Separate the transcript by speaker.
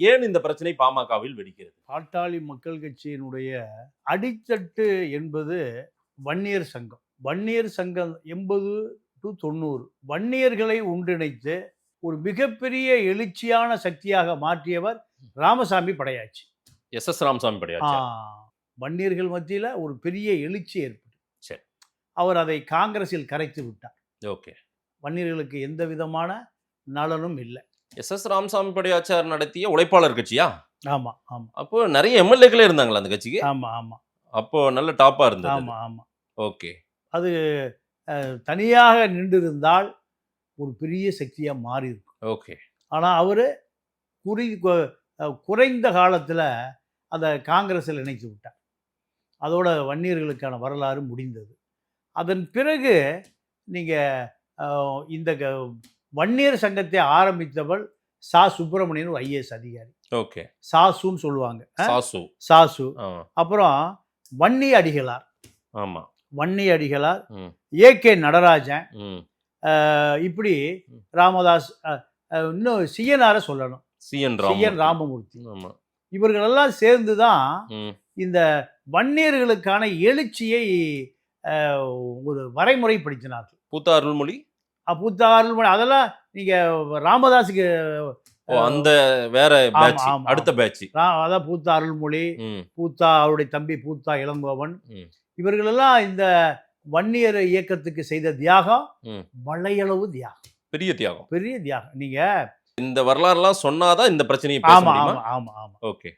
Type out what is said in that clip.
Speaker 1: ஏன் இந்த பிரச்சனை பாமகவில் வெடிக்கிறது?
Speaker 2: பாட்டாளி மக்கள் கட்சியினுடைய அடித்தட்டு என்பது வன்னியர் சங்கம். வன்னியர் சங்கம் 80 to 90 வன்னியர்களை ஒன்றிணைத்து ஒரு மிகப்பெரிய எழுச்சியான சக்தியாக மாற்றியவர் ராமசாமி படையாச்சி.
Speaker 1: எஸ் ராமசாமி படையாச்சி.
Speaker 2: வன்னியர்கள் மத்தியில் ஒரு பெரிய எழுச்சி ஏற்பட்டு
Speaker 1: சரி,
Speaker 2: அவர் அதை காங்கிரஸில் கரைத்து விட்டார்.
Speaker 1: ஓகே.
Speaker 2: வன்னியர்களுக்கு எந்த விதமான நலனும் இல்லை.
Speaker 1: எஸ் ராமசாமி படையாச்சார் நடத்திய உழைப்பாளர் கட்சியா?
Speaker 2: ஆமா ஆமா.
Speaker 1: அப்போ நிறைய எம்எல்ஏக்களே இருந்தாங்களா அந்த கட்சிக்கு?
Speaker 2: ஆமா ஆமா.
Speaker 1: அப்போ நல்ல டாப்பா இருந்தது.
Speaker 2: ஆமா ஆமா.
Speaker 1: ஓகே.
Speaker 2: அது தனியாக நின்றிருந்தால் ஒரு பெரிய சக்தியா மாறி இருக்கும்.
Speaker 1: ஓகே.
Speaker 2: ஆனா அவரு குறைந்த காலத்துல அதை காங்கிரஸில் இணைத்து விட்டார். அதோட வன்னியர்களுக்கான வரலாறு முடிந்தது. அதன் பிறகு நீங்க இந்த வன்னியர் சங்கத்தை ஆரம்பித்தவள் சா சுப்பிரமணியன், ஒரு ஐஏஎஸ் அதிகாரி.
Speaker 1: ஓகே.
Speaker 2: சாசுன்னு சொல்லுவாங்க.
Speaker 1: சாசு.
Speaker 2: அப்புறம் வன்னி அடிகளார்.
Speaker 1: ஆமா.
Speaker 2: வன்னி அடிகளார், ஏகே நடராஜன், இப்படி ராமதாஸ், இன்னும் சிஎன்ஆர சொல்லணும், சிஎன் ராமமூர்த்தி. இவர்களெல்லாம் சேர்ந்து தான் இந்த வன்னியர்களுக்கான எழுச்சியை ஒரு வரைமுறைப்படுத்தினார்கள்.
Speaker 1: பூத்தா அருள்மொழி,
Speaker 2: அதெல்லாம் நீங்க ராமதாஸுக்கு
Speaker 1: அந்த வேற பேட்ச், அடுத்த பேட்ச்.
Speaker 2: அதான் பூத்தா அருள்மொழி, பூத்தா அவருடைய தம்பி பூத்தா இளங்கோவன், இவர்களெல்லாம் இந்த வன்னியர் இயக்கத்துக்கு செய்த தியாகம் வளையளவு தியாகம்,
Speaker 1: பெரிய தியாகம்,
Speaker 2: பெரிய தியாகம். நீங்க
Speaker 1: இந்த வரலாறுலாம் சொன்னாதான் இந்த பிரச்சனையை
Speaker 2: ஆமா ஆமா ஆமா ஆமா.
Speaker 1: ஓகே.